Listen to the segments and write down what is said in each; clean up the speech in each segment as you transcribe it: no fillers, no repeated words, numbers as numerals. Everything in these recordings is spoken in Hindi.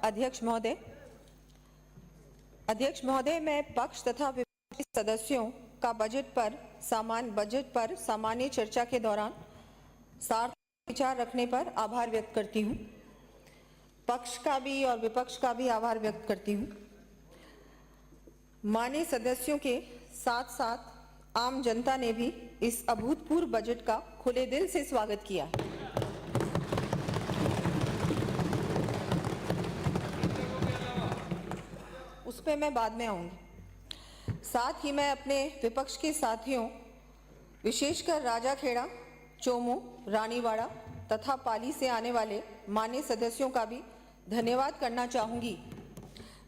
अध्यक्ष महोदय, मैं पक्ष तथा विपक्षी सदस्यों का बजट पर सामान्य चर्चा के दौरान सार्थक विचार रखने पर आभार व्यक्त करती हूँ। पक्ष का भी और विपक्ष का भी आभार व्यक्त करती हूँ। माननीय सदस्यों के साथ साथ आम जनता ने भी इस अभूतपूर्व बजट का खुले दिल से स्वागत किया है। उस पर मैं बाद में आऊंगी। साथ ही मैं अपने विपक्ष के साथियों, विशेषकर राजाखेड़ा, चोमू, रानीवाड़ा तथा पाली से आने वाले माननीय सदस्यों का भी धन्यवाद करना चाहूंगी,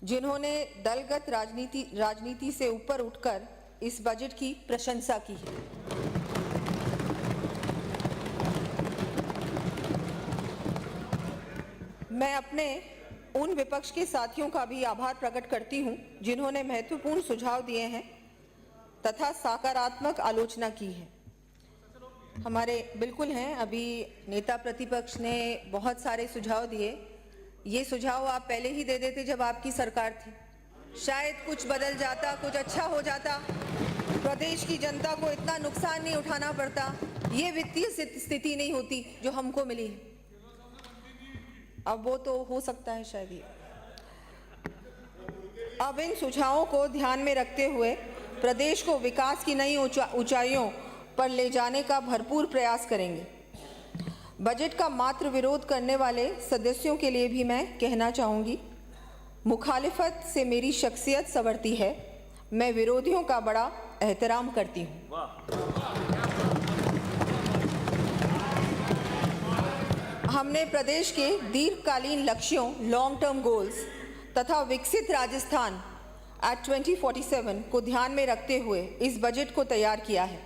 जिन्होंने दलगत राजनीति से ऊपर उठकर इस बजट की प्रशंसा की है। मैं अपने उन विपक्ष के साथियों का भी आभार प्रकट करती हूं, जिन्होंने महत्वपूर्ण सुझाव दिए हैं तथा सकारात्मक आलोचना की है। हमारे बिल्कुल हैं, अभी नेता प्रतिपक्ष ने बहुत सारे सुझाव दिए। ये सुझाव आप पहले ही दे देते जब आपकी सरकार थी, शायद कुछ बदल जाता, कुछ अच्छा हो जाता, प्रदेश की जनता को इतना नुकसान नहीं उठाना पड़ता, ये वित्तीय स्थिति नहीं होती जो हमको मिली है। अब वो तो हो सकता है शायद ही। अब इन सुझावों को ध्यान में रखते हुए प्रदेश को विकास की नई ऊंचाइयों पर ले जाने का भरपूर प्रयास करेंगे। बजट का मात्र विरोध करने वाले सदस्यों के लिए भी मैं कहना चाहूँगी, मुखालिफत से मेरी शख्सियत संवरती है, मैं विरोधियों का बड़ा एहतराम करती हूँ। हमने प्रदेश के दीर्घकालीन लक्ष्यों, लॉन्ग टर्म गोल्स तथा विकसित राजस्थान एट 2047 को ध्यान में रखते हुए इस बजट को तैयार किया है।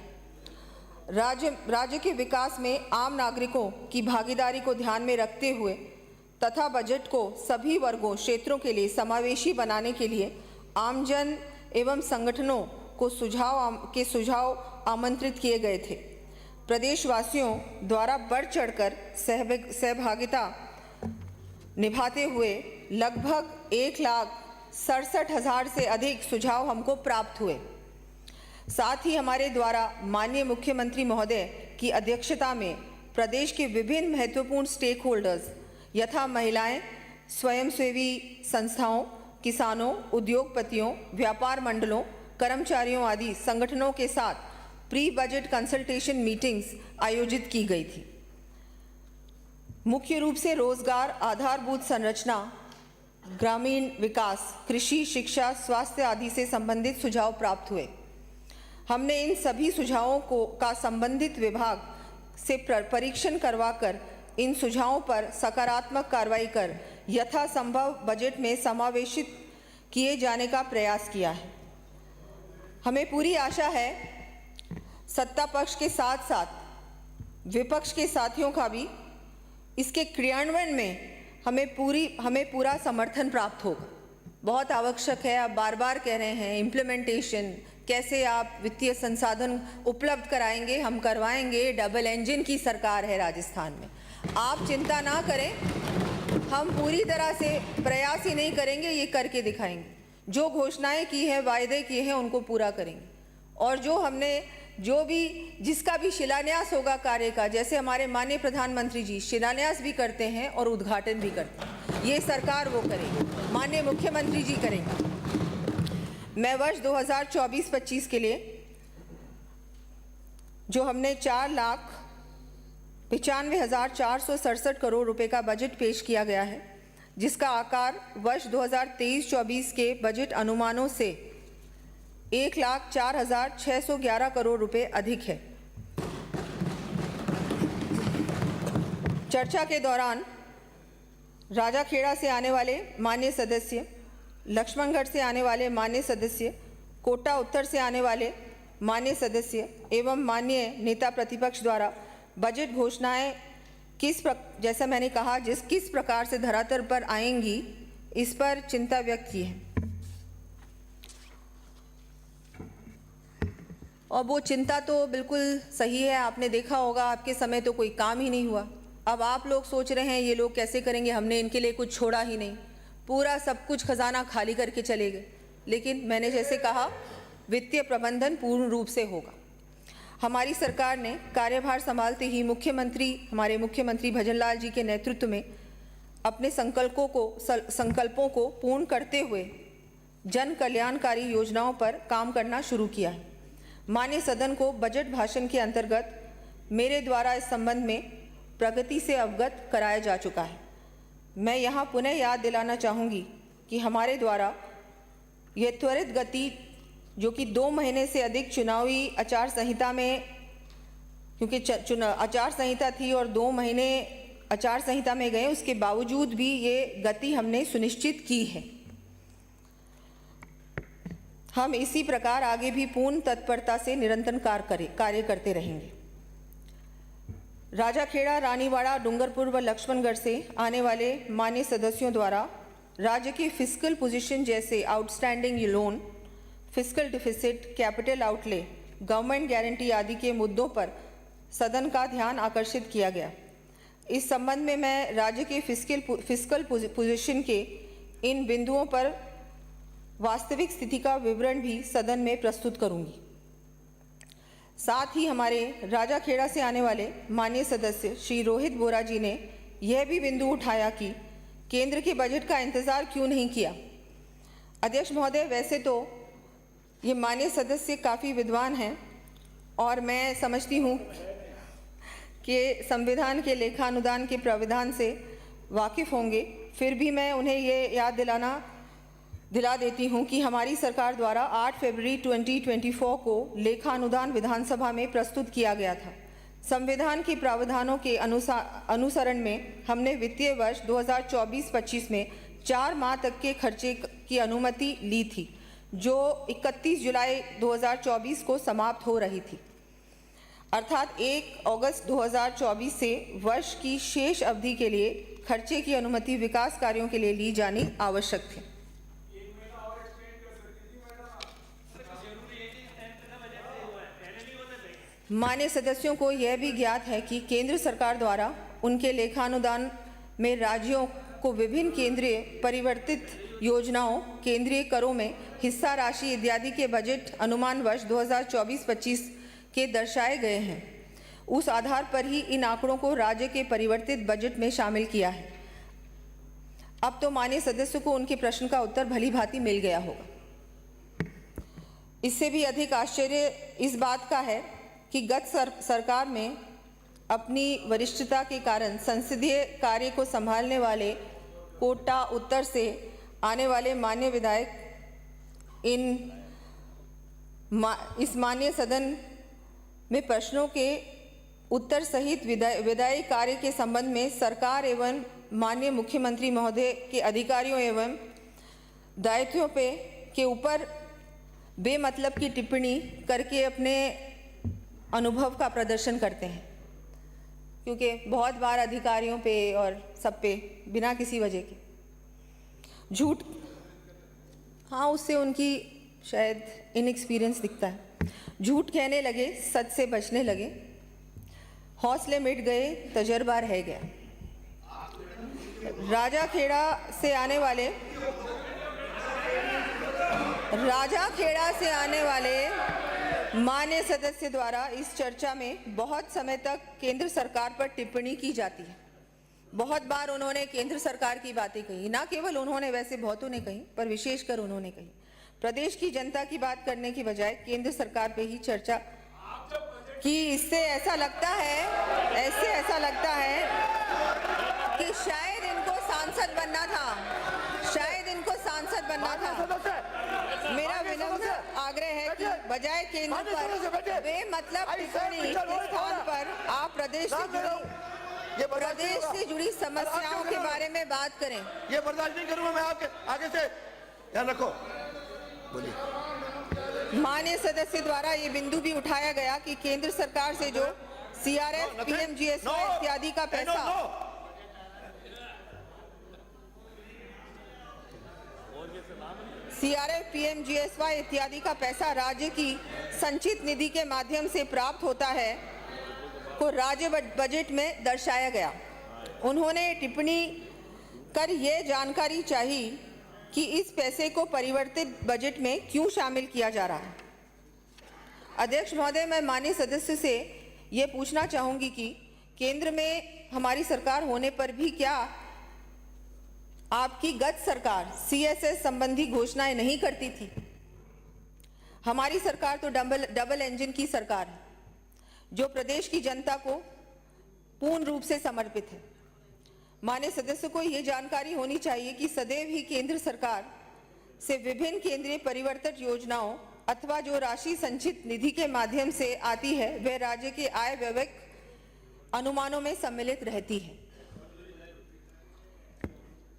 राज्य के विकास में आम नागरिकों की भागीदारी को ध्यान में रखते हुए तथा बजट को सभी वर्गों, क्षेत्रों के लिए समावेशी बनाने के लिए आमजन एवं संगठनों को सुझाव आमंत्रित किए गए थे। प्रदेशवासियों द्वारा बढ़ चढ़कर सहभागिता निभाते हुए लगभग 1,67,000 से अधिक सुझाव हमको प्राप्त हुए। साथ ही हमारे द्वारा माननीय मुख्यमंत्री महोदय की अध्यक्षता में प्रदेश के विभिन्न महत्वपूर्ण स्टेक होल्डर्स यथा महिलाएं, स्वयंसेवी संस्थाओं, किसानों, उद्योगपतियों, व्यापार मंडलों, कर्मचारियों आदि संगठनों के साथ प्री बजट कंसल्टेशन मीटिंग्स आयोजित की गई थी। मुख्य रूप से रोजगार, आधारभूत संरचना, ग्रामीण विकास, कृषि, शिक्षा, स्वास्थ्य आदि से संबंधित सुझाव प्राप्त हुए। हमने इन सभी सुझावों का संबंधित विभाग से परीक्षण करवाकर इन सुझावों पर सकारात्मक कार्रवाई कर यथासंभव बजट में समावेशित किए जाने का प्रयास किया है। हमें पूरी आशा है सत्ता पक्ष के साथ साथ विपक्ष के साथियों का भी इसके क्रियान्वयन में हमें पूरा समर्थन प्राप्त होगा। बहुत आवश्यक है, आप बार बार कह रहे हैं इम्प्लीमेंटेशन, कैसे आप वित्तीय संसाधन उपलब्ध कराएंगे, हम करवाएंगे। डबल इंजन की सरकार है राजस्थान में, आप चिंता ना करें, हम पूरी तरह से प्रयास ही नहीं करेंगे, ये करके दिखाएंगे। जो घोषणाएं की हैं, वायदे किए हैं, उनको पूरा करेंगे। और जिसका भी शिलान्यास होगा कार्य का, जैसे हमारे माननीय प्रधानमंत्री जी शिलान्यास भी करते हैं और उद्घाटन भी करते हैं, ये सरकार वो करेगी, माननीय मुख्यमंत्री जी करेंगे। मैं वर्ष 2024-25 के लिए जो हमने 4,95,467 करोड़ रुपए का बजट पेश किया गया है, जिसका आकार वर्ष 2023-24 के बजट अनुमानों से 1,04,611 करोड़ रुपए अधिक है। चर्चा के दौरान राजाखेड़ा से आने वाले माननीय सदस्य, लक्ष्मणगढ़ से आने वाले माननीय सदस्य, कोटा उत्तर से आने वाले माननीय सदस्य एवं माननीय नेता प्रतिपक्ष द्वारा बजट घोषणाएं जैसा मैंने कहा किस प्रकार से धरातल पर आएंगी, इस पर चिंता व्यक्त की है। और वो चिंता तो बिल्कुल सही है। आपने देखा होगा आपके समय तो कोई काम ही नहीं हुआ। अब आप लोग सोच रहे हैं ये लोग कैसे करेंगे, हमने इनके लिए कुछ छोड़ा ही नहीं। पूरा सब कुछ खजाना खाली करके चले गए। लेकिन मैंने जैसे कहा, वित्तीय प्रबंधन पूर्ण रूप से होगा। हमारी सरकार ने कार्यभार संभालते ही हमारे मुख्यमंत्री भजनलाल जी के नेतृत्व में अपने संकल्पों को पूर्ण करते हुए जन कल्याणकारी योजनाओं पर काम करना शुरू किया है। माननीय सदन को बजट भाषण के अंतर्गत मेरे द्वारा इस संबंध में प्रगति से अवगत कराया जा चुका है। मैं यहाँ पुनः याद दिलाना चाहूँगी कि हमारे द्वारा यह त्वरित गति, जो कि 2 महीने से अधिक चुनावी आचार संहिता में, क्योंकि आचार संहिता थी और 2 महीने आचार संहिता में गए, उसके बावजूद भी ये गति हमने सुनिश्चित की है। हम इसी प्रकार आगे भी पूर्ण तत्परता से निरंतर कार्य करते रहेंगे। राजाखेड़ा, रानीवाड़ा, डूंगरपुर व लक्ष्मणगढ़ से आने वाले मान्य सदस्यों द्वारा राज्य की फिस्कल पोजीशन जैसे outstanding loan, fiscal deficit, capital outlay, government guarantee आदि के मुद्दों पर सदन का ध्यान आकर्षित किया गया। इस संबंध में मैं राज्य के फिस्कल पोजीशन के इन बिंदुओं पर वास्तविक स्थिति का विवरण भी सदन में प्रस्तुत करूंगी। साथ ही हमारे राजाखेड़ा से आने वाले माननीय सदस्य श्री रोहित बोरा जी ने यह भी बिंदु उठाया कि केंद्र के बजट का इंतजार क्यों नहीं किया। अध्यक्ष महोदय, वैसे तो ये माननीय सदस्य काफ़ी विद्वान हैं और मैं समझती हूँ कि संविधान के लेखानुदान के प्राविधान से वाकिफ़ होंगे, फिर भी मैं उन्हें ये याद दिला देती हूँ कि हमारी सरकार द्वारा 8 फरवरी 2024 को लेखानुदान विधानसभा में प्रस्तुत किया गया था। संविधान के प्रावधानों के अनुसरण में हमने वित्तीय वर्ष 2024-25 में 4 माह तक के खर्चे की अनुमति ली थी, जो 31 जुलाई 2024 को समाप्त हो रही थी। अर्थात 1 अगस्त 2024 से वर्ष की शेष अवधि के लिए खर्चे की अनुमति विकास कार्यों के लिए ली जानी आवश्यक थी। मान्य सदस्यों को यह भी ज्ञात है कि केंद्र सरकार द्वारा उनके लेखानुदान में राज्यों को विभिन्न केंद्रीय परिवर्तित योजनाओं, केंद्रीय करों में हिस्सा राशि इत्यादि के बजट अनुमान वर्ष 2024-25 के दर्शाए गए हैं। उस आधार पर ही इन आंकड़ों को राज्य के परिवर्तित बजट में शामिल किया है। अब तो माननीय सदस्य को उनके प्रश्न का उत्तर भली भांति मिल गया होगा। इससे भी अधिक आश्चर्य इस बात का है कि गत सरकार में अपनी वरिष्ठता के कारण संसदीय कार्य को संभालने वाले कोटा उत्तर से आने वाले मान्य विधायक इस मान्य सदन में प्रश्नों के उत्तर सहित विधायी कार्य के संबंध में सरकार एवं माननीय मुख्यमंत्री महोदय के अधिकारियों एवं दायित्वों के ऊपर बेमतलब की टिप्पणी करके अपने अनुभव का प्रदर्शन करते हैं, क्योंकि बहुत बार अधिकारियों पे और सब पे बिना किसी वजह के झूठ, हाँ, उससे उनकी शायद इनएक्सपीरियंस दिखता है। झूठ कहने लगे, सच से बचने लगे, हौसले मिट गए, तजर्बा रह गया। राजाखेड़ा से आने वाले मान्य सदस्य द्वारा इस चर्चा में बहुत समय तक केंद्र सरकार पर टिप्पणी की जाती है। बहुत बार उन्होंने केंद्र सरकार की बातें कही, ना केवल उन्होंने, वैसे बहुतों ने कही, पर विशेषकर उन्होंने कही। प्रदेश की जनता की बात करने की बजाय केंद्र सरकार पे ही चर्चा की। इससे ऐसा लगता है कि शायद इनको सांसद बनना था, मेरा विनम्र आग्रह है कि बजाय केंद्र पर बेमतलब टिप्पणी के स्थान पर आप प्रदेश से जुड़ी समस्याओं के बारे में बात करें। ये बर्दाश्त नहीं करूंगा मैं आपके आगे से, ध्यान रखो। बोलिए। माननीय सदस्य द्वारा ये बिंदु भी उठाया गया कि केंद्र सरकार से जो CRF, PMGSY इत्यादि का पैसा CRF, PMGSY इत्यादि का पैसा राज्य की संचित निधि के माध्यम से प्राप्त होता है को राज्य बजट में दर्शाया गया। उन्होंने टिप्पणी कर ये जानकारी चाहिए कि इस पैसे को परिवर्तित बजट में क्यों शामिल किया जा रहा है। अध्यक्ष महोदय, मैं माननीय सदस्य से ये पूछना चाहूंगी कि केंद्र में हमारी सरकार होने पर भी क्या आपकी गत सरकार CSS संबंधी घोषणाएं नहीं करती थी? हमारी सरकार तो डबल इंजन की सरकार है जो प्रदेश की जनता को पूर्ण रूप से समर्पित है। माननीय सदस्य को यह जानकारी होनी चाहिए कि सदैव ही केंद्र सरकार से विभिन्न केंद्रीय परिवर्तित योजनाओं अथवा जो राशि संचित निधि के माध्यम से आती है वह राज्य के आय व्यय अनुमानों में सम्मिलित रहती है।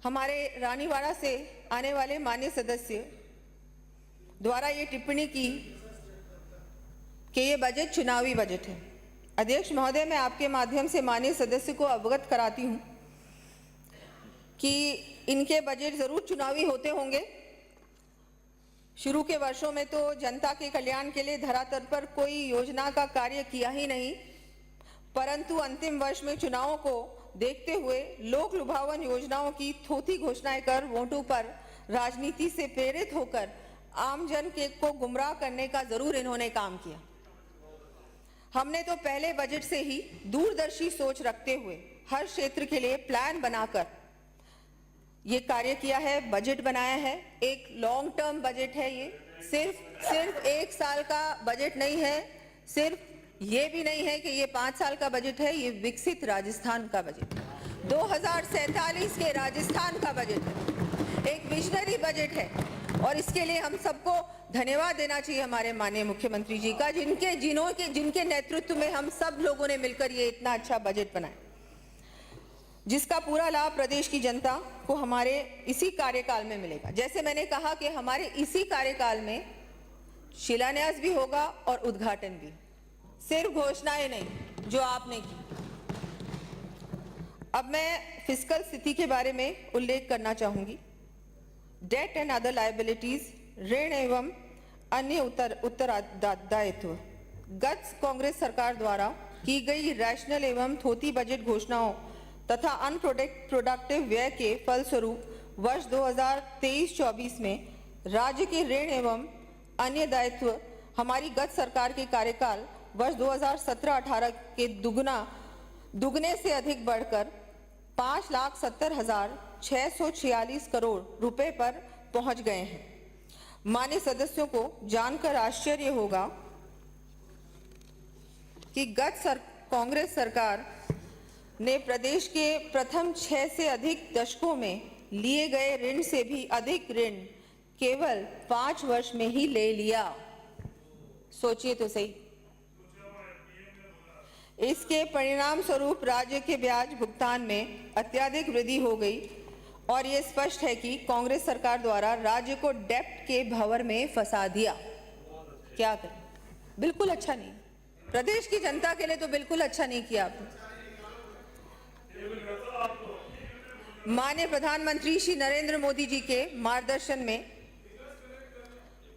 हमारे रानीवाड़ा से आने वाले माननीय सदस्य द्वारा ये टिप्पणी की कि ये बजट चुनावी बजट है। अध्यक्ष महोदय, मैं आपके माध्यम से माननीय सदस्य को अवगत कराती हूं कि इनके बजट जरूर चुनावी होते होंगे। शुरू के वर्षों में तो जनता के कल्याण के लिए धरातल पर कोई योजना का कार्य किया ही नहीं, परंतु अंतिम वर्ष में चुनावों को देखते हुए लोक लुभावन योजनाओं की थोथी घोषणाएं कर वोटों पर राजनीति से प्रेरित होकर आम जन को गुमराह करने का जरूर इन्होंने काम किया। हमने तो पहले बजट से ही दूरदर्शी सोच रखते हुए हर क्षेत्र के लिए प्लान बनाकर ये कार्य किया है, बजट बनाया है। एक लॉन्ग टर्म बजट है, ये सिर्फ एक साल का बजट नहीं है, सिर्फ ये भी नहीं है कि ये 5 साल का बजट है, ये विकसित राजस्थान का बजट है, 2047 के राजस्थान का बजट है, एक विजनरी बजट है। और इसके लिए हम सबको धन्यवाद देना चाहिए हमारे माननीय मुख्यमंत्री जी का, जिनके नेतृत्व में हम सब लोगों ने मिलकर ये इतना अच्छा बजट बनाया, जिसका पूरा लाभ प्रदेश की जनता को हमारे इसी कार्यकाल में मिलेगा। जैसे मैंने कहा कि हमारे इसी कार्यकाल में शिलान्यास भी होगा और उद्घाटन भी, सिर्फ घोषणाएं नहीं जो आपने की। अब मैं फिस्कल स्थिति के बारे में उल्लेख करना चाहूंगी। डेट एंड अदर लायबिलिटीज, ऋण एवं अन्य उत्तरदायित्व। गत कांग्रेस सरकार द्वारा की गई रैशनल एवं थोथी बजट घोषणाओं तथा अनप्रोडक्टिव व्यय के फलस्वरूप वर्ष 2023-24 में राज्य के ऋण एवं अन्य दायित्व हमारी गत सरकार के कार्यकाल वर्ष 2017-18 के दुगने से अधिक बढ़कर 5,70,646 करोड़ रुपए पर पहुंच गए हैं। माननीय सदस्यों को जानकर आश्चर्य होगा कि कांग्रेस सरकार ने प्रदेश के प्रथम 6 से अधिक दशकों में लिए गए ऋण से भी अधिक ऋण केवल 5 वर्ष में ही ले लिया। सोचिए तो सही। इसके परिणाम स्वरूप राज्य के ब्याज भुगतान में अत्यधिक वृद्धि हो गई और ये स्पष्ट है कि कांग्रेस सरकार द्वारा राज्य को डेब्ट के भंवर में फंसा दिया। क्या करें, बिल्कुल अच्छा नहीं। प्रदेश की जनता के लिए तो बिल्कुल अच्छा नहीं किया आपने। माननीय प्रधानमंत्री श्री नरेंद्र मोदी जी के मार्गदर्शन में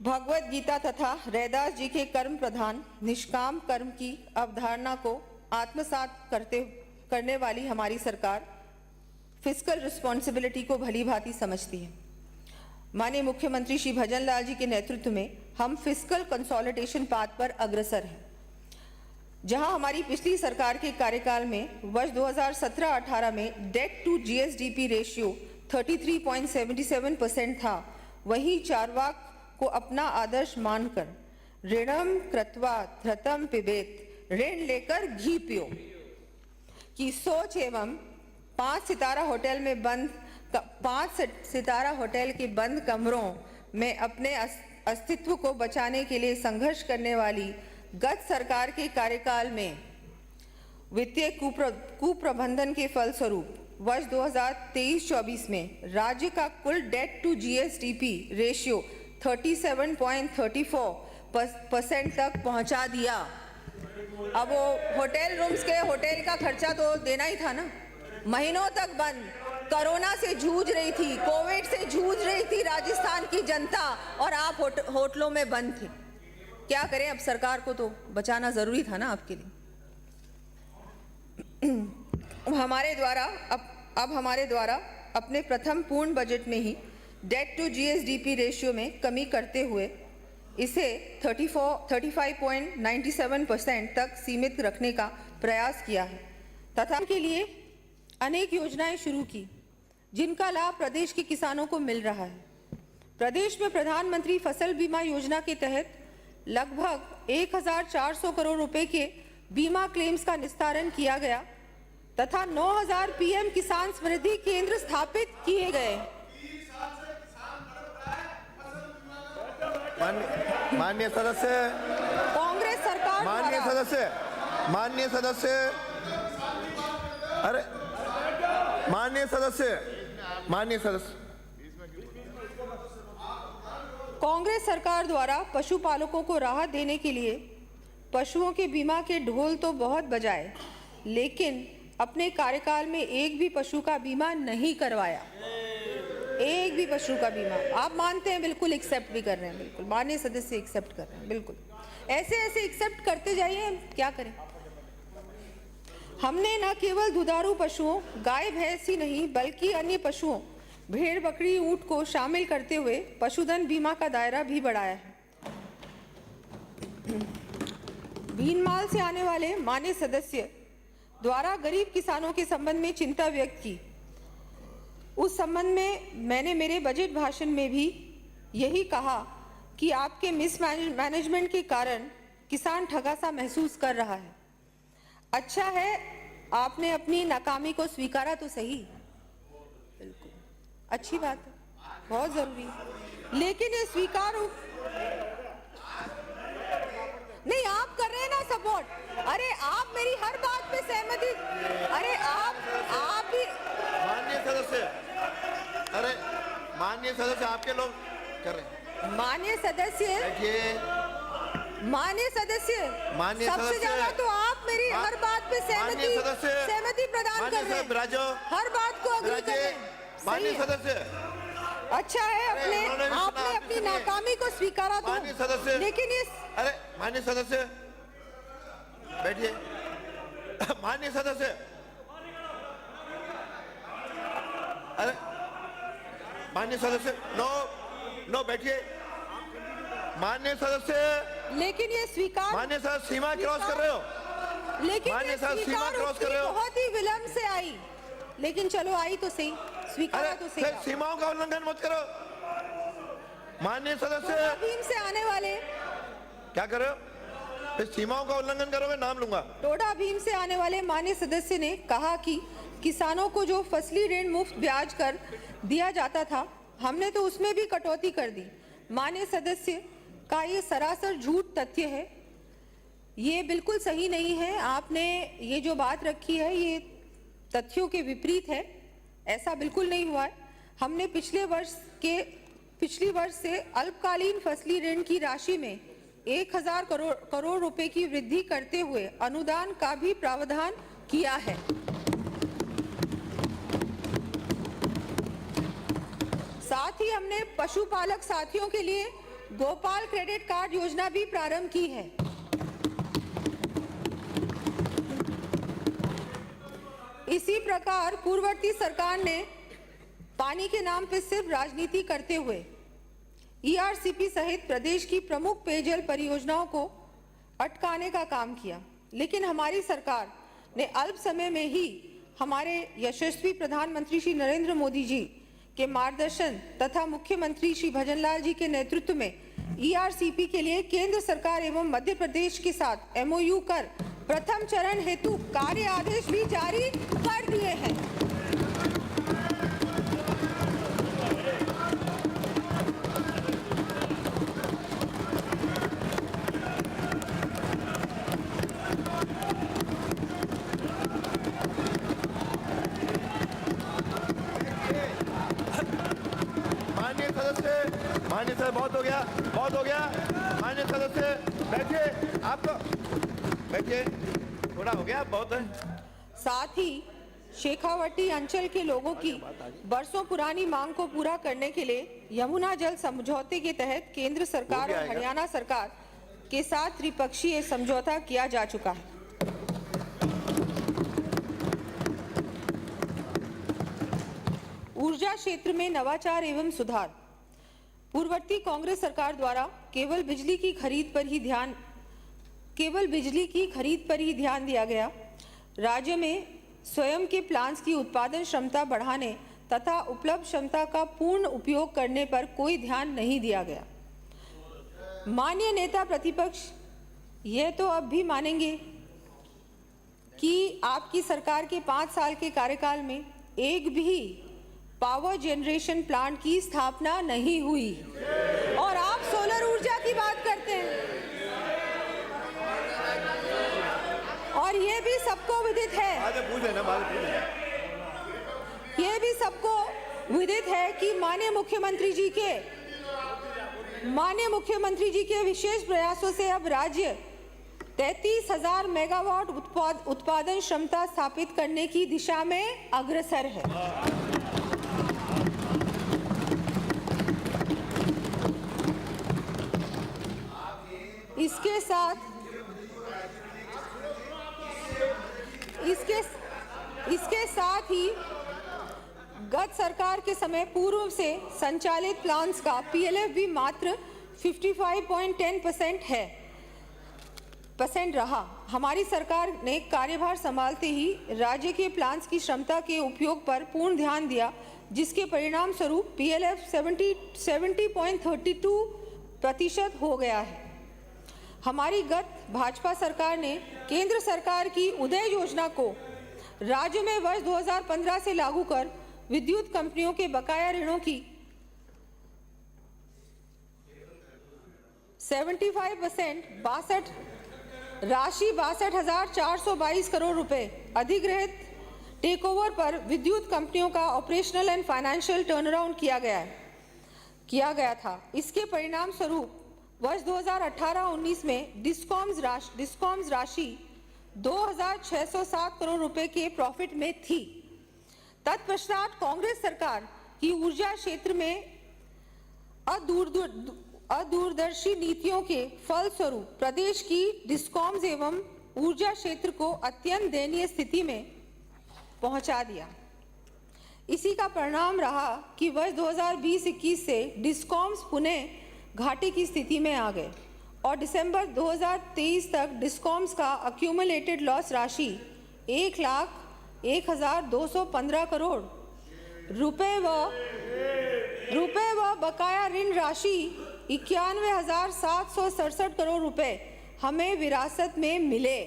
भगवत गीता तथा रैदास जी के कर्म प्रधान निष्काम कर्म की अवधारणा को आत्मसात करने वाली हमारी सरकार फिस्कल रिस्पॉन्सिबिलिटी को भली भांति समझती है। माननीय मुख्यमंत्री श्री भजन लाल जी के नेतृत्व में हम फिस्कल कंसोलिडेशन पाथ पर अग्रसर हैं। जहां हमारी पिछली सरकार के कार्यकाल में वर्ष 2017-18 में डेट टू GSDP रेशियो 33.77% था, वहीं चारवाक को अपना आदर्श मानकर ऋणम कृत्वा धृतम पिबेत, ऋण लेकर घी पियो की सोच एवं 5 सितारा होटल के बंद कमरों में अपने अस्तित्व को बचाने के लिए संघर्ष करने वाली गत सरकार के कार्यकाल में वित्तीय कुप्रबंधन के फलस्वरूप वर्ष 2023-24 में राज्य का कुल डेट टू GSDP रेशियो 37.34% तक पहुंचा दिया। अब वो होटल रूम्स के होटल का खर्चा तो देना ही था ना। महीनों तक बंद, कोरोना से जूझ रही थी, कोविड से जूझ रही थी राजस्थान की जनता और आप होटलों में बंद थे। क्या करें, अब सरकार को तो बचाना जरूरी था ना आपके लिए। हमारे द्वारा अपने प्रथम पूर्ण बजट में ही डेट टू जीएसडीपी रेशियो में कमी करते हुए इसे 35.97% तक सीमित रखने का प्रयास किया है तथा के लिए अनेक योजनाएं शुरू की जिनका लाभ प्रदेश के किसानों को मिल रहा है। प्रदेश में प्रधानमंत्री फसल बीमा योजना के तहत लगभग 1400 करोड़ रुपए के बीमा क्लेम्स का निस्तारण किया गया तथा 9000 पीएम किसान समृद्धि केंद्र स्थापित किए गए। माननीय सदस्य, कांग्रेस सरकार माननीय द्वारा सदस्य, माननीय सदस्य, अरे माननीय सदस्य, माननीय सदस्य, कांग्रेस सरकार द्वारा पशुपालकों को राहत देने के लिए पशुओं के बीमा के ढोल तो बहुत बजाए, लेकिन अपने कार्यकाल में एक भी पशु का बीमा नहीं करवाया। एक भी पशु का बीमा आप मानते हैं, बिल्कुल एक्सेप्ट भी कर रहे हैं, बिल्कुल माननीय सदस्य एक्सेप्ट कर रहे हैं, बिल्कुल ऐसे ऐसे एक्सेप्ट करते जाइए, हम क्या करें। हमने न केवल दुधारू पशुओं गाय भैंस ही नहीं बल्कि अन्य पशुओं भेड़ बकरी ऊंट को शामिल करते हुए पशुधन बीमा का दायरा भी बढ़ाया है। भीनमाल से आने वाले माननीय सदस्य द्वारा गरीब किसानों के संबंध में चिंता व्यक्त की। उस संबंध में मैंने मेरे बजट भाषण में भी यही कहा कि आपके मिसमैनेजमेंट के कारण किसान ठगा सा महसूस कर रहा है। अच्छा है आपने अपनी नाकामी को स्वीकारा तो सही, बिल्कुल अच्छी बात है, बहुत जरूरी है, लेकिन ये स्वीकार नहीं आप कर रहे हैं ना सपोर्ट। अरे आप मेरी हर बात पे सहमति, अरे आप भी माननीय सदस्य, अरे माननीय सदस्य आपके लोग कर रहे हैं। माननीय सदस्य, देखिए माननीय सदस्य, सबसे ज्यादा तो आप मेरी हर बात पे सहमति प्रदान कर रहे हैं, हर बात को अग्री कर रहे हैं। माननीय सदस्य, अच्छा है आपने अपनी नाकामी को स्वीकारा तो, माननीय सदस्य, लेकिन इस अरे माननीय सदस्य बैठिए, माननीय सदस्य, अरे माननीय सदस्य, नो बैठिए, माननीय सदस्य, लेकिन ये स्वीकार, माननीय सदस्य सीमा क्रॉस कर रहे हो, लेकिन माननीय सदस्य सीमा क्रॉस कर रहे हो, बहुत ही विलंब से आई, लेकिन चलो आई तो सही, स्वीकारा तो सही। सीमाओं का उल्लंघन मत करो। माननीय सदस्य भीम से आने वाले क्या कर रहे हो, सीमाओं का उल्लंघन करोगे नाम लूंगा। टोडा भीम से आने वाले माननीय सदस्य ने कहा कि किसानों को जो फसली ऋण मुफ्त ब्याज कर दिया जाता था, हमने तो उसमें भी कटौती कर दी। माननीय सदस्य का ये सरासर झूठ तथ्य है, ये बिल्कुल सही नहीं है। आपने ये जो बात रखी है ये तथ्यों के विपरीत है, ऐसा बिल्कुल नहीं हुआ है। हमने पिछले वर्ष से अल्पकालीन फसली ऋण की राशि में 1000 करोड़ रुपए की वृद्धि करते हुए अनुदान का भी प्रावधान किया है। साथ ही हमने पशुपालक साथियों के लिए गोपाल क्रेडिट कार्ड योजना भी प्रारंभ की है। इसी प्रकार पूर्ववर्ती सरकार ने पानी के नाम पर सिर्फ राजनीति करते हुए ईआरसीपी सहित प्रदेश की प्रमुख पेयजल परियोजनाओं को अटकाने का काम किया, लेकिन हमारी सरकार ने अल्प समय में ही हमारे यशस्वी प्रधानमंत्री श्री नरेंद्र मोदी जी के मार्गदर्शन तथा मुख्यमंत्री श्री भजनलाल जी के नेतृत्व में ईआरसीपी के लिए केंद्र सरकार एवं मध्य प्रदेश के साथ एमओयू कर प्रथम चरण हेतु कार्य आदेश भी जारी कर दिए हैं। माननीय सदस्य बहुत हो गया, बहुत हो गया। माननीय सदस्य बैठिए, आपको बैठिए, थोड़ा हो गया, बहुत है। साथ ही शेखावटी अंचल के लोगों की बरसों पुरानी मांग को पूरा करने के लिए यमुना जल समझौते के तहत केंद्र सरकार और हरियाणा सरकार के साथ त्रिपक्षीय समझौता किया जा चुका है। ऊर्जा क्षेत्र में नवाचार एवं सुधार। पूर्ववर्ती कांग्रेस सरकार द्वारा केवल बिजली की खरीद पर ही ध्यान दिया गया। राज्य में स्वयं के प्लांट्स की उत्पादन क्षमता बढ़ाने तथा उपलब्ध क्षमता का पूर्ण उपयोग करने पर कोई ध्यान नहीं दिया गया। माननीय नेता प्रतिपक्ष यह तो अब भी मानेंगे कि आपकी सरकार के 5 साल के कार्यकाल में एक भी पावर जनरेशन प्लांट की स्थापना नहीं हुई और आप सोलर ऊर्जा की बात करते हैं। और ये भी सबको विदित है, ये भी सबको विदित है कि माननीय मुख्यमंत्री जी के विशेष प्रयासों से अब राज्य 33,000 मेगावाट उत्पादन क्षमता स्थापित करने की दिशा में अग्रसर है। इसके साथ ही गत सरकार के समय पूर्व से संचालित प्लांट्स का पीएलएफ भी मात्र 55.10% रहा। हमारी सरकार ने कार्यभार संभालते ही राज्य के प्लांट्स की क्षमता के उपयोग पर पूर्ण ध्यान दिया, जिसके परिणाम स्वरूप पीएलएफ 70.32% हो गया है। हमारी गत भाजपा सरकार ने केंद्र सरकार की उदय योजना को राज्य में वर्ष 2015 से लागू कर विद्युत कंपनियों के बकाया ऋणों की 75% राशि 62,422 करोड़ रुपए अधिग्रहित टेकओवर पर विद्युत कंपनियों का ऑपरेशनल एंड फाइनेंशियल टर्नअराउंड किया गया था। इसके परिणाम स्वरूप वर्ष 2018-19 में डिस्कॉम्स राशि 2,607 करोड़ रुपए के प्रॉफिट में थी। तत्पश्चात कांग्रेस सरकार की ऊर्जा क्षेत्र में अदूरदर्शी नीतियों के फलस्वरूप प्रदेश की डिस्कॉम्स एवं ऊर्जा क्षेत्र को अत्यंत दयनीय स्थिति में पहुंचा दिया। इसी का परिणाम रहा कि वर्ष 2020-21 से डिस्कॉम्स पुनः घाटे की स्थिति में आ गए और दिसंबर 2023 तक डिस्कॉम्स का अक्यूमुलेटेड लॉस राशि 1,01,215 करोड़ रुपए व बकाया ऋण राशि 91,767 करोड़ रुपए हमें विरासत में मिले।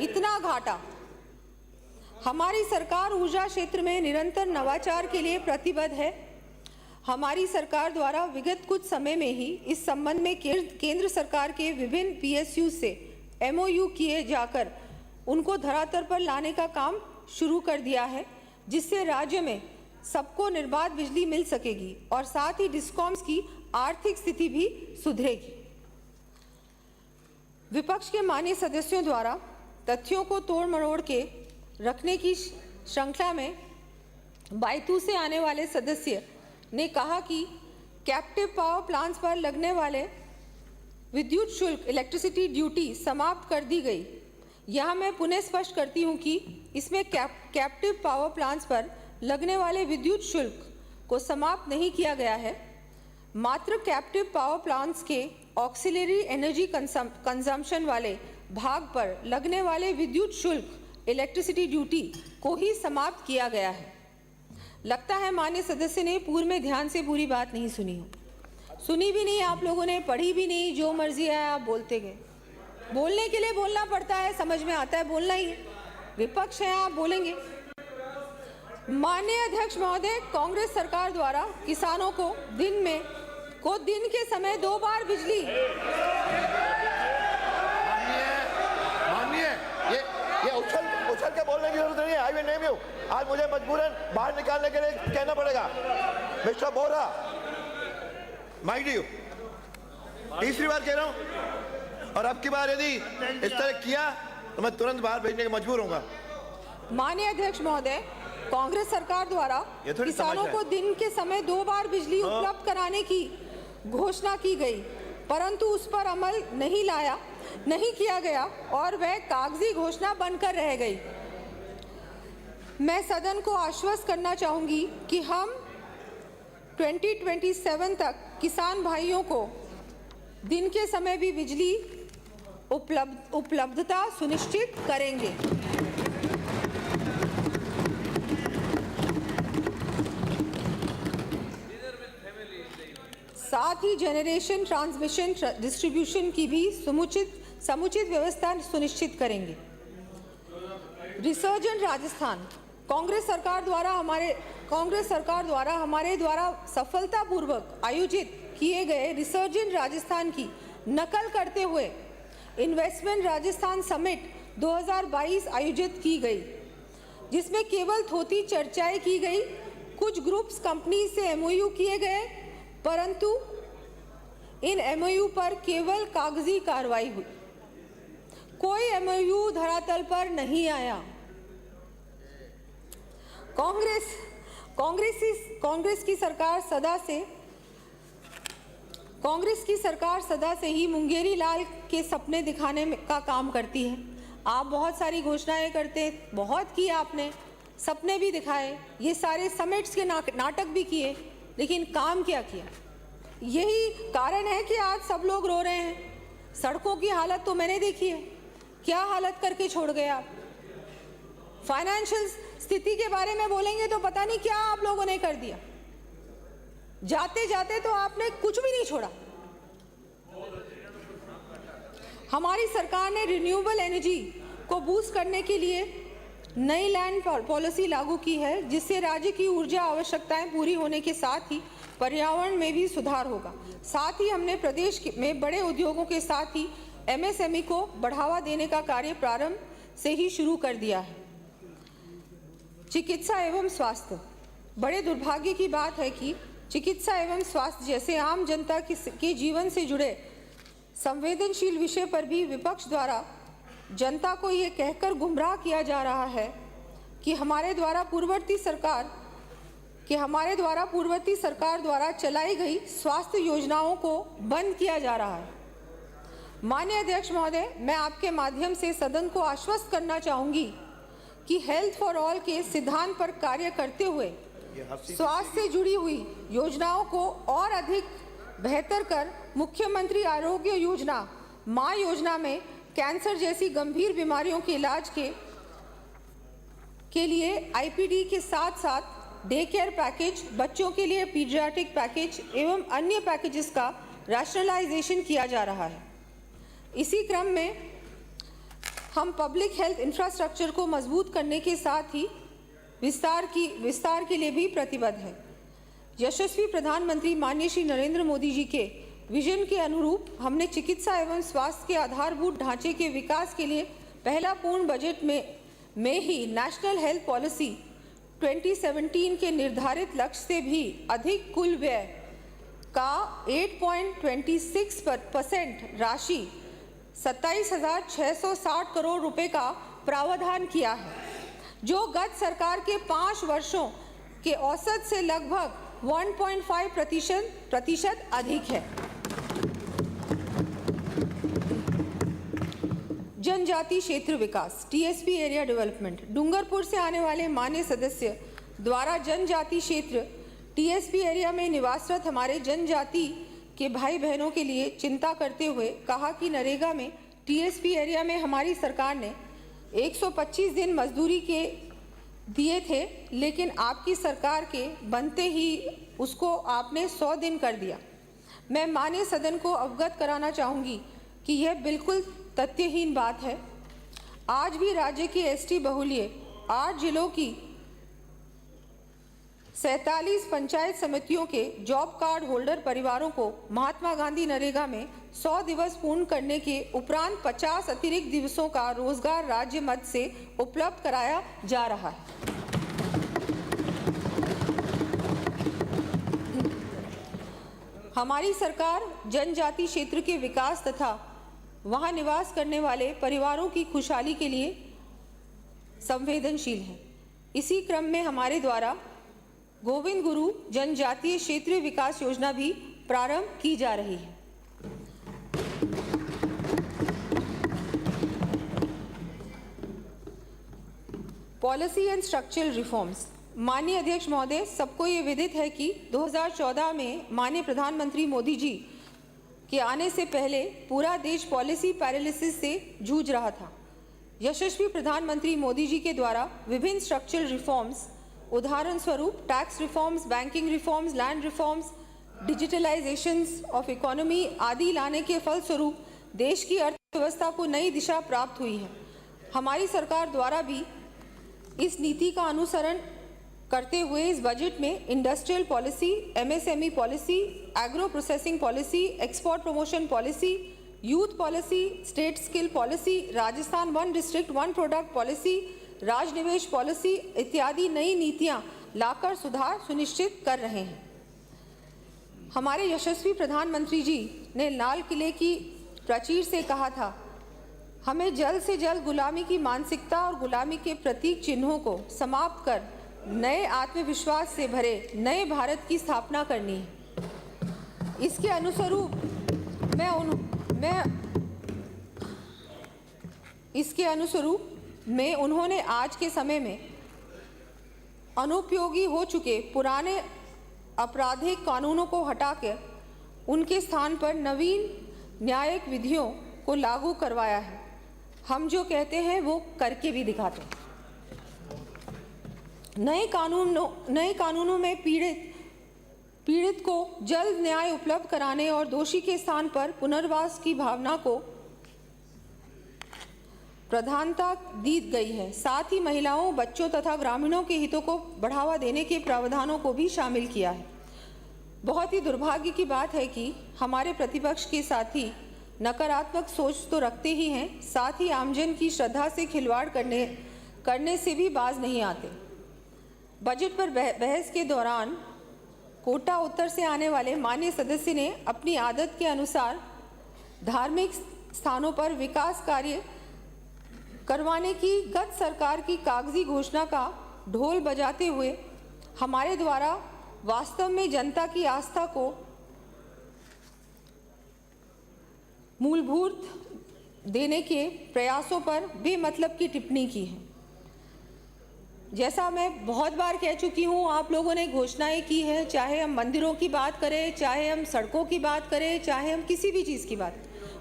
इतना घाटा। हमारी सरकार ऊर्जा क्षेत्र में निरंतर नवाचार के लिए प्रतिबद्ध है। हमारी सरकार द्वारा विगत कुछ समय में ही इस संबंध में केंद्र सरकार के विभिन्न पीएसयू से एमओयू किए जाकर उनको धरातल पर लाने का काम शुरू कर दिया है, जिससे राज्य में सबको निर्बाध बिजली मिल सकेगी और साथ ही डिस्कॉम्स की आर्थिक स्थिति भी सुधरेगी। विपक्ष के माननीय सदस्यों द्वारा तथ्यों को तोड़ मरोड़ के रखने की श्रृंखला में बायतू से आने वाले सदस्य ने कहा कि कैप्टिव पावर प्लांट्स पर लगने वाले विद्युत शुल्क इलेक्ट्रिसिटी ड्यूटी समाप्त कर दी गई। यह मैं पुनः स्पष्ट करती हूं कि इसमें कैप्टिव पावर प्लांट्स पर लगने वाले विद्युत शुल्क को समाप्त नहीं किया गया है। मात्र कैप्टिव पावर प्लांट्स के ऑक्सिलरी एनर्जी कंजम्पशन वाले भाग पर लगने वाले विद्युत शुल्क इलेक्ट्रिसिटी ड्यूटी को ही समाप्त किया गया है। लगता है माननीय सदस्य ने पूर्व में ध्यान से पूरी बात नहीं सुनी हो, सुनी भी नहीं आप लोगों ने, पढ़ी भी नहीं, जो मर्जी है आप बोलते गए। बोलने के लिए बोलना पड़ता है, समझ में आता है, बोलना ही है। विपक्ष है, आप बोलेंगे। माननीय अध्यक्ष महोदय, कांग्रेस सरकार द्वारा किसानों को दिन के समय 2 बार बिजली ये उछल के बोलने की जरूरत नहीं है। I will name you. आज मुझे मजबूरन बाहर निकालने के लिए कहना पड़ेगा। मिस्टर बोरा, माइक डू, तीसरी बार कह रहा हूं, और अब की बार यदि इस तरह किया तो मैं तुरंत बाहर भेजने के मजबूर होऊंगा। माननीय अध्यक्ष महोदय, कांग्रेस सरकार द्वारा किसानों को दिन के समय 2 बार बिजली उपलब्ध कराने की घोषणा की गई, परंतु उस पर अमल नहीं किया गया और वह कागजी घोषणा बनकर रह गई। मैं सदन को आश्वस्त करना चाहूँगी कि हम 2027 तक किसान भाइयों को दिन के समय भी बिजली उपलब्धता सुनिश्चित करेंगे। साथ ही जनरेशन, ट्रांसमिशन, डिस्ट्रीब्यूशन की भी समुचित व्यवस्था सुनिश्चित करेंगे। रिसर्जेंट राजस्थान, कांग्रेस सरकार द्वारा हमारे द्वारा सफलतापूर्वक आयोजित किए गए रिसर्जेंट राजस्थान की नकल करते हुए इन्वेस्टमेंट राजस्थान समिट 2022 आयोजित की गई, जिसमें केवल थोथी चर्चाएं की गई। कुछ ग्रुप्स कंपनी से एमओयू किए गए, परंतु इन एमओयू पर केवल कागजी कार्रवाई हुई, कोई एमओयू धरातल पर नहीं आया। कांग्रेस की सरकार सदा से ही मुंगेरी लाल के सपने दिखाने का काम करती है। आप बहुत सारी घोषणाएं करते, बहुत किए आपने, सपने भी दिखाए, ये सारे समिट्स के नाटक भी किए, लेकिन काम क्या किया? यही कारण है कि आज सब लोग रो रहे हैं। सड़कों की हालत तो मैंने देखी है, क्या हालत करके छोड़ गए आप। फाइनेंशियल स्थिति के बारे में बोलेंगे तो पता नहीं क्या आप लोगों ने कर दिया। जाते जाते तो आपने कुछ भी नहीं छोड़ा। हमारी सरकार ने रिन्यूएबल एनर्जी को बूस्ट करने के लिए नई लैंड पॉलिसी लागू की है, जिससे राज्य की ऊर्जा आवश्यकताएं पूरी होने के साथ ही पर्यावरण में भी सुधार होगा। साथ ही हमने प्रदेश में बड़े उद्योगों के साथ ही एमएसएमई को बढ़ावा देने का कार्य प्रारंभ से ही शुरू कर दिया है। चिकित्सा एवं स्वास्थ्य, बड़े दुर्भाग्य की बात है कि चिकित्सा एवं स्वास्थ्य जैसे आम जनता के जीवन से जुड़े संवेदनशील विषय पर भी विपक्ष द्वारा जनता को ये कहकर गुमराह किया जा रहा है कि हमारे द्वारा पूर्ववर्ती सरकार द्वारा चलाई गई स्वास्थ्य योजनाओं को बंद किया जा रहा है। माननीय अध्यक्ष महोदय, मैं आपके माध्यम से सदन को आश्वस्त करना चाहूँगी कि हेल्थ फॉर ऑल के सिद्धांत पर कार्य करते हुए स्वास्थ्य से जुड़ी हुई योजनाओं को और अधिक बेहतर कर मुख्यमंत्री आरोग्य योजना, माँ योजना में कैंसर जैसी गंभीर बीमारियों के इलाज के लिए आईपीडी के साथ साथ डे केयर पैकेज, बच्चों के लिए पीडियाट्रिक पैकेज एवं अन्य पैकेजेस का रैशनलाइजेशन किया जा रहा है। इसी क्रम में हम पब्लिक हेल्थ इंफ्रास्ट्रक्चर को मजबूत करने के साथ ही विस्तार के लिए भी प्रतिबद्ध है। यशस्वी प्रधानमंत्री माननीय श्री नरेंद्र मोदी जी के विजन के अनुरूप हमने चिकित्सा एवं स्वास्थ्य के आधारभूत ढांचे के विकास के लिए पहला पूर्ण बजट में ही नेशनल हेल्थ पॉलिसी 2017 के निर्धारित लक्ष्य से भी अधिक कुल व्यय का 8.26% राशि 27,660 करोड़ रुपए का प्रावधान किया है, जो गत सरकार के 5 वर्षों के औसत से लगभग 1.5% अधिक है। जनजाति क्षेत्र विकास, टीएसपी एरिया डेवलपमेंट, डूंगरपुर से आने वाले माननीय सदस्य द्वारा जनजाति क्षेत्र टीएसपी एरिया में निवासरत हमारे जनजाति के भाई बहनों के लिए चिंता करते हुए कहा कि नरेगा में टीएसपी एरिया में हमारी सरकार ने 125 दिन मजदूरी के दिए थे, लेकिन आपकी सरकार के बनते ही उसको आपने 100 दिन कर दिया। मैं माननीय सदन को अवगत कराना चाहूँगी कि यह बिल्कुल तथ्यहीन बात है। आज भी राज्य की एसटी बहुल्य 8 जिलों की 47 पंचायत समितियों के जॉब कार्ड होल्डर परिवारों को महात्मा गांधी नरेगा में 100 दिवस पूर्ण करने के उपरांत 50 अतिरिक्त दिवसों का रोजगार राज्य मद से उपलब्ध कराया जा रहा है। हमारी सरकार जनजाति क्षेत्र के विकास तथा वहां निवास करने वाले परिवारों की खुशहाली के लिए संवेदनशील है। इसी क्रम में हमारे द्वारा गोविंद गुरु जनजातीय क्षेत्रीय विकास योजना भी प्रारंभ की जा रही है। Policy and structural reforms. माननीय अध्यक्ष महोदय, सबको ये विदित है कि 2014 में माननीय प्रधानमंत्री मोदी जी के आने से पहले पूरा देश पॉलिसी पैरालिसिस से जूझ रहा था। यशस्वी प्रधानमंत्री मोदी जी के द्वारा विभिन्न स्ट्रक्चरल रिफॉर्म्स, उदाहरण स्वरूप tax reforms, banking reforms, land reforms, digitalisations of economy आदि लाने के फलस्वरूप देश की अर्थव्यवस्था को नई दिशा प्राप्त हुई है। हमारी सरकार द्वारा भी इस नीति का अनुसरण करते हुए इस बजट में industrial policy, MSME policy, agro processing policy, export promotion policy, youth policy, state skill policy, Rajasthan one district one product policy, Rajnivesh policy इत्यादि नई नीतियां लाकर सुधार सुनिश्चित कर रहे हैं। हमारे यशस्वी प्रधानमंत्री जी ने लाल किले की प्राचीर से कहा था, हमें जल्द से जल्द गुलामी की मानसिकता और गुलामी के प्रतीक चिन्हों को समाप्त कर नए आत्मविश्वास से भरे नए भारत की स्थापना करनी है। इसके अनुसरूप में उन्होंने आज के समय में अनुपयोगी हो चुके पुराने आपराधिक कानूनों को हटाकर उनके स्थान पर नवीन न्यायिक विधियों को लागू करवाया है। हम जो कहते हैं वो करके भी दिखाते हैं। नए कानूनों में पीड़ित को जल्द न्याय उपलब्ध कराने और दोषी के स्थान पर पुनर्वास की भावना को प्रधानता दी गई है। साथ ही महिलाओं, बच्चों तथा ग्रामीणों के हितों को बढ़ावा देने के प्रावधानों को भी शामिल किया है। बहुत ही दुर्भाग्य की बात है कि हमारे प्रतिपक्ष के साथी नकारात्मक सोच तो रखते ही हैं, साथ ही आमजन की श्रद्धा से खिलवाड़ करने से भी बाज नहीं आते। बजट पर बहस के दौरान कोटा उत्तर से आने वाले माननीय सदस्य ने अपनी आदत के अनुसार धार्मिक स्थानों पर विकास कार्य करवाने की गत सरकार की कागजी घोषणा का ढोल बजाते हुए हमारे द्वारा वास्तव में जनता की आस्था को मूलभूत देने के प्रयासों पर बेमतलब की टिप्पणी की है। जैसा मैं बहुत बार कह चुकी हूँ, आप लोगों ने घोषणाएं की है, चाहे हम मंदिरों की बात करें, चाहे हम सड़कों की बात करें, चाहे हम किसी भी चीज़ की बात,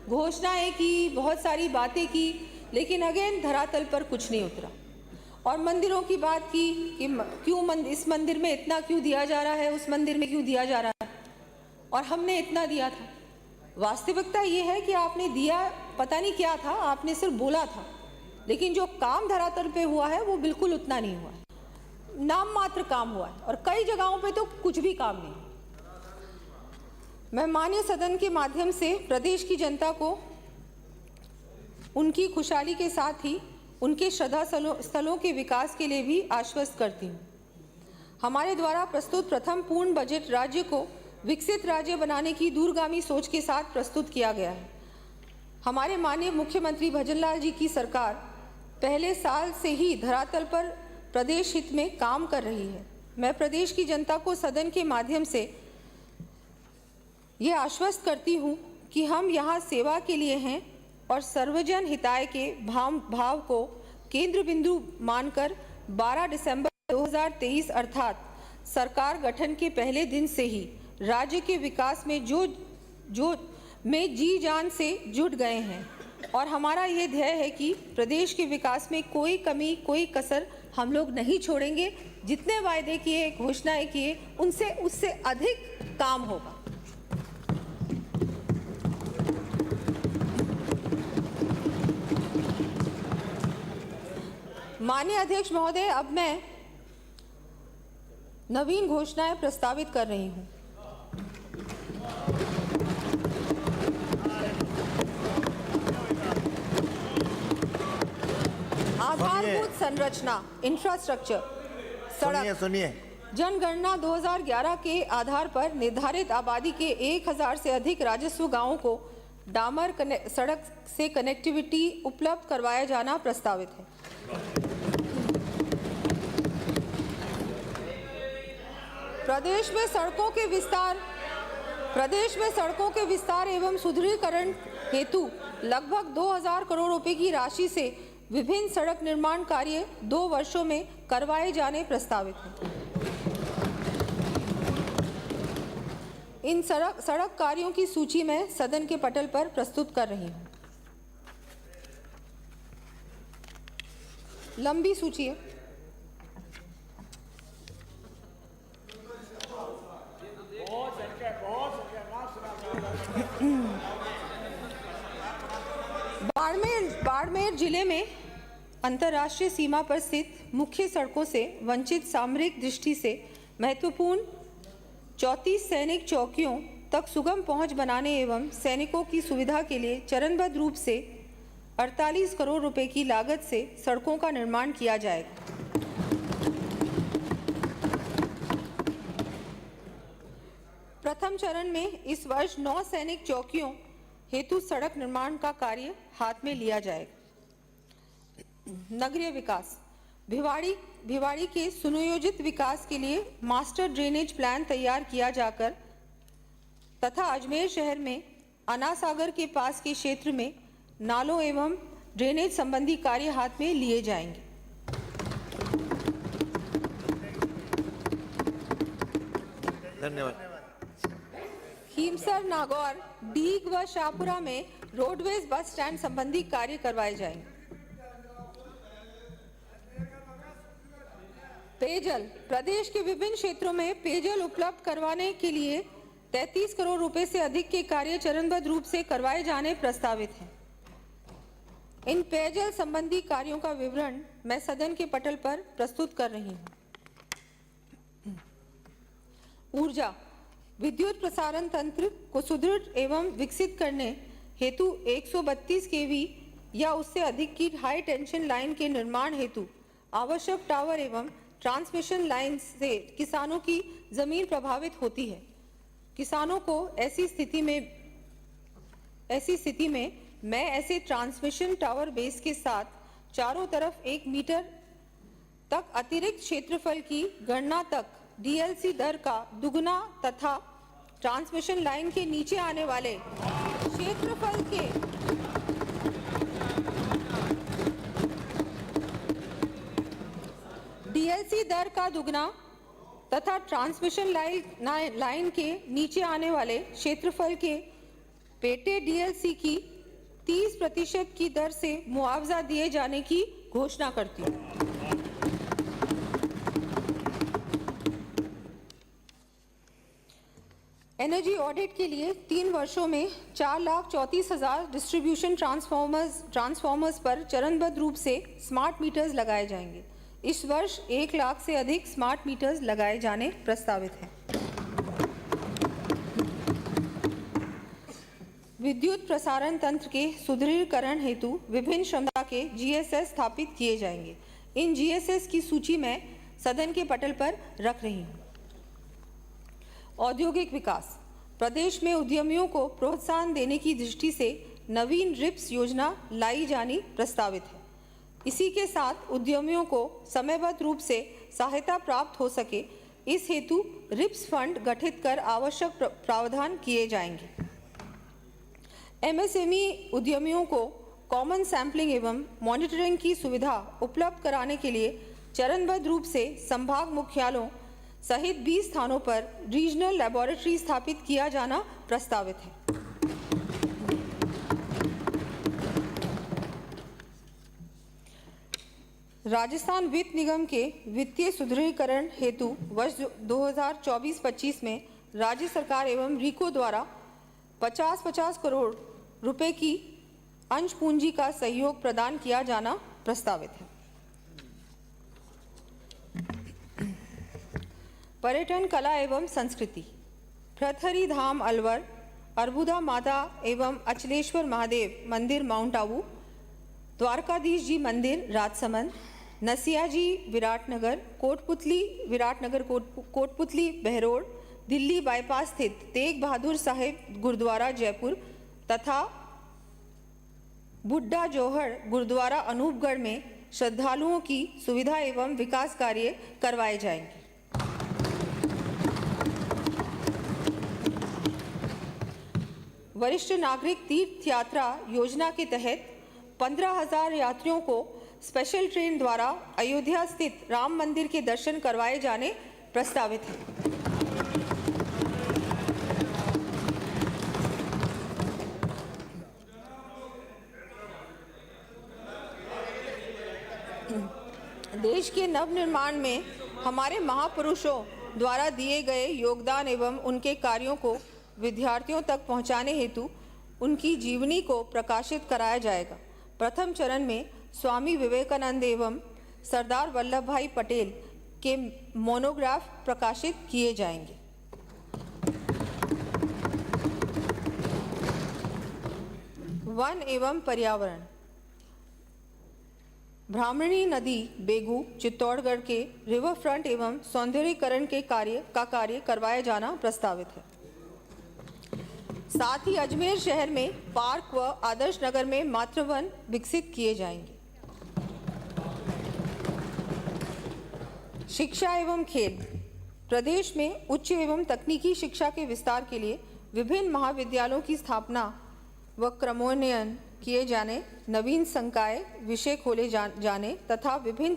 घोषणाएं की, बहुत सारी बातें की, लेकिन अगेन धरातल पर कुछ नहीं उतरा। और मंदिरों की बात की कि क्यों इस मंदिर में इतना क्यों दिया जा रहा है, उस मंदिर में क्यों दिया जा रहा है, और हमने इतना दिया था। वास्तविकता ये है कि आपने दिया पता नहीं क्या था, आपने सिर्फ बोला था, लेकिन जो काम धरातल पे हुआ है वो बिल्कुल उतना नहीं हुआ है। नाम मात्र काम हुआ है और कई जगहों पे तो कुछ भी काम नहीं। मैं माननीय सदन के माध्यम से प्रदेश की जनता को उनकी खुशहाली के साथ ही उनके श्रद्धा स्थलों के विकास के लिए भी आश्वस्त करती हूँ। हमारे द्वारा प्रस्तुत प्रथम पूर्ण बजट राज्य को विकसित राज्य बनाने की दूरगामी सोच के साथ प्रस्तुत किया गया है। हमारे माननीय मुख्यमंत्री भजनलाल जी की सरकार पहले साल से ही धरातल पर प्रदेश हित में काम कर रही है। मैं प्रदेश की जनता को सदन के माध्यम से ये आश्वस्त करती हूँ कि हम यहाँ सेवा के लिए हैं और सर्वजन हिताय के भाव को केंद्र बिंदु मानकर 12 दिसंबर 2023 अर्थात सरकार गठन के पहले दिन से ही राज्य के विकास में में जी जान से जुट गए हैं और हमारा ये ध्येय है कि प्रदेश के विकास में कोई कमी, कोई कसर हम लोग नहीं छोड़ेंगे। जितने वायदे किए, घोषणाएं किए, उससे अधिक काम होगा। माननीय अध्यक्ष महोदय, अब मैं नवीन घोषणाएं प्रस्तावित कर रही हूं। आधारभूत संरचना, इंफ्रास्ट्रक्चर, सड़क। सुनिए जनगणना 2011 के आधार पर निर्धारित आबादी के 1000 से अधिक राजस्व गांवों को डामर सड़क से कनेक्टिविटी उपलब्ध करवाया जाना प्रस्तावित है। प्रदेश में सड़कों के विस्तार एवं सुदृढ़ीकरण हेतु लगभग 2000 करोड़ रुपए की राशि से विभिन्न सड़क निर्माण कार्य 2 वर्षों में करवाए जाने प्रस्तावित हैं। इन सड़क कार्यों की सूची मैं सदन के पटल पर प्रस्तुत कर रही हूं। लंबी सूची है। बाड़मेर जिले में अंतर्राष्ट्रीय सीमा पर स्थित मुख्य सड़कों से वंचित सामरिक दृष्टि से महत्वपूर्ण 34 सैनिक चौकियों तक सुगम पहुंच बनाने एवं सैनिकों की सुविधा के लिए चरणबद्ध रूप से 48 करोड़ रुपए की लागत से सड़कों का निर्माण किया जाएगा। प्रथम चरण में इस वर्ष 9 सैनिक चौकियों हेतु सड़क निर्माण का कार्य हाथ में लिया जाएगा। नगरीय विकास, भिवाड़ी के सुनियोजित विकास के लिए मास्टर ड्रेनेज प्लान तैयार किया जाकर तथा अजमेर शहर में अन्ना सागर के पास के क्षेत्र में नालों एवं ड्रेनेज संबंधी कार्य हाथ में लिए जाएंगे। धन्यवाद। खीमसर, नागौर, डीग व शाहपुरा में रोडवेज बस स्टैंड संबंधी कार्य करवाए जाएंगे। पेयजल, प्रदेश के विभिन्न क्षेत्रों में पेयजल उपलब्ध करवाने के लिए 33 करोड़ रुपए से अधिक के कार्य चरणबद्ध रूप से करवाए जाने प्रस्तावित हैं। इन पेयजल संबंधी कार्यों का विवरण मैं सदन के पटल पर प्रस्तुत कर रही हूं। ऊर्जा, विद्युत प्रसारण तंत्र को सुदृढ़ एवं विकसित करने हेतु 132 kV या उससे अधिक की हाई टेंशन लाइन के निर्माण हेतु आवश्यक टावर एवं ट्रांसमिशन लाइन से किसानों की जमीन प्रभावित होती है। किसानों को ऐसी स्थिति में मैं ऐसे ट्रांसमिशन टावर बेस के साथ चारों तरफ 1 मीटर तक अतिरिक्त क्षेत्रफल की गणना तक डीएलसी दर का दुगुना तथा ट्रांसमिशन लाइन के नीचे आने वाले क्षेत्रफल के डीएलसी दर का दुगना तथा ट्रांसमिशन लाइन के नीचे आने वाले क्षेत्रफल के पेटे डीएलसी की 30% की दर से मुआवजा दिए जाने की घोषणा करती हूँ। एनर्जी ऑडिट के लिए 3 वर्षों में 4,34,000 डिस्ट्रीब्यूशन ट्रांसफॉर्मर्स पर चरणबद्ध रूप से स्मार्ट मीटर्स लगाए जाएंगे। इस वर्ष 1 लाख से अधिक स्मार्ट मीटर्स लगाए जाने प्रस्तावित हैं। विद्युत प्रसारण तंत्र के सुदृढ़ीकरण हेतु विभिन्न क्षमता के जीएसएस स्थापित किए जाएंगे। इन जीएसएस की सूची मैं सदन के पटल पर रख रही हूँ। औद्योगिक विकास, प्रदेश में उद्यमियों को प्रोत्साहन देने की दृष्टि से नवीन रिप्स योजना लाई जानी प्रस्तावित है। इसी के साथ उद्यमियों को समयबद्ध रूप से सहायता प्राप्त हो सके, इस हेतु रिप्स फंड गठित कर आवश्यक प्रावधान किए जाएंगे। एमएसएमई उद्यमियों को कॉमन सैंपलिंग एवं मॉनिटरिंग की सुविधा उपलब्ध कराने के लिए चरणबद्ध रूप से संभाग मुख्यालयों सहित 20 स्थानों पर रीजनल लैबोरेटरी स्थापित किया जाना प्रस्तावित है। राजस्थान वित्त निगम के वित्तीय सुदृढ़ीकरण हेतु वर्ष 2024-25 में राज्य सरकार एवं रीको द्वारा 50-50 करोड़ रुपए की अंश पूंजी का सहयोग प्रदान किया जाना प्रस्तावित है। पर्यटन, कला एवं संस्कृति, भृतहरि धाम अलवर, अर्बुदा माता एवं अचलेश्वर महादेव मंदिर माउंट आबू, द्वारकाधीश जी मंदिर राजसमंद, नसिया जी विराटनगर, कोटपुतली बहरोड, दिल्ली बाईपास स्थित तेग बहादुर साहिब गुरुद्वारा जयपुर तथा बुड्ढा जौहर गुरुद्वारा अनूपगढ़ में श्रद्धालुओं की सुविधा एवं विकास कार्य करवाए जाएंगे। वरिष्ठ नागरिक तीर्थ यात्रा योजना के तहत 15,000 यात्रियों को स्पेशल ट्रेन द्वारा अयोध्या स्थित राम मंदिर के दर्शन करवाए जाने प्रस्तावित है। देश के नवनिर्माण में हमारे महापुरुषों द्वारा दिए गए योगदान एवं उनके कार्यों को विद्यार्थियों तक पहुंचाने हेतु उनकी जीवनी को प्रकाशित कराया जाएगा। प्रथम चरण में स्वामी विवेकानंद एवं सरदार वल्लभ भाई पटेल के मोनोग्राफ प्रकाशित किए जाएंगे। वन एवं पर्यावरण, ब्राह्मणी नदी बेगू चित्तौड़गढ़ के रिवर फ्रंट एवं सौंदर्यीकरण के कार्य करवाया जाना प्रस्तावित है। साथ ही अजमेर शहर में पार्क व आदर्श नगर में मातृवन विकसित किए जाएंगे। शिक्षा एवं खेल, प्रदेश में उच्च एवं तकनीकी शिक्षा के विस्तार के लिए विभिन्न महाविद्यालयों की स्थापना व क्रमोन्नयन किए जाने, नवीन संकाय विषय खोले जाने तथा विभिन्न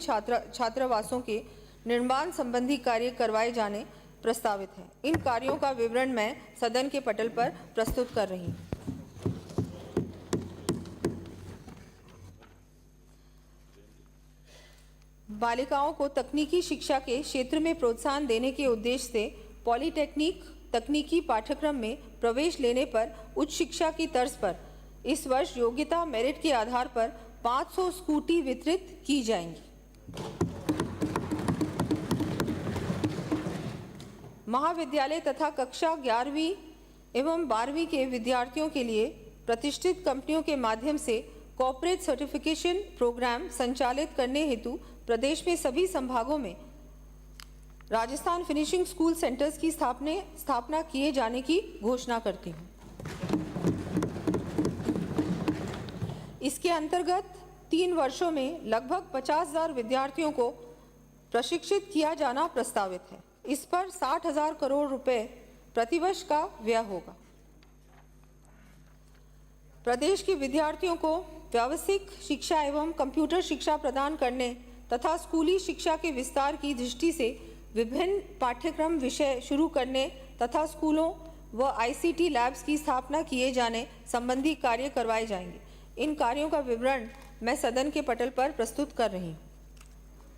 छात्रावासों के निर्माण संबंधी कार्य करवाए जाने प्रस्तावित है। इन कार्यों का विवरण मैं सदन के पटल पर प्रस्तुत कर रही हूँ। बालिकाओं को तकनीकी शिक्षा के क्षेत्र में प्रोत्साहन देने के उद्देश्य से पॉलिटेक्निक तकनीकी पाठ्यक्रम में प्रवेश लेने पर उच्च शिक्षा की तर्ज पर इस वर्ष योग्यता मेरिट के आधार पर 500 स्कूटी वितरित की जाएंगी। महाविद्यालय तथा कक्षा 11वीं एवं 12वीं के विद्यार्थियों के लिए प्रतिष्ठित कंपनियों के माध्यम से कॉर्पोरेट सर्टिफिकेशन प्रोग्राम संचालित करने हेतु प्रदेश में सभी संभागों में राजस्थान फिनिशिंग स्कूल सेंटर्स की स्थापना किए जाने की घोषणा करती हूँ। इसके अंतर्गत 3 वर्षों में लगभग 50,000 विद्यार्थियों को प्रशिक्षित किया जाना प्रस्तावित है। इस पर 60,000 करोड़ रुपए प्रतिवर्ष का व्यय होगा। प्रदेश के विद्यार्थियों को व्यावसायिक शिक्षा एवं कंप्यूटर शिक्षा प्रदान करने तथा स्कूली शिक्षा के विस्तार की दृष्टि से विभिन्न पाठ्यक्रम विषय शुरू करने तथा स्कूलों व आईसीटी लैब्स की स्थापना किए जाने संबंधी कार्य करवाए जाएंगे। इन कार्यों का विवरण मैं सदन के पटल पर प्रस्तुत कर रही हूँ।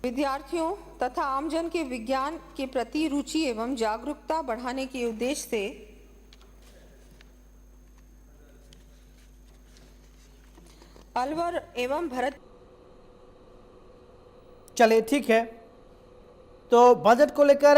विद्यार्थियों तथा आमजन के विज्ञान के प्रति रुचि एवं जागरूकता बढ़ाने के उद्देश्य से अलवर एवं भरत। चलिए ठीक है, तो बजट को लेकर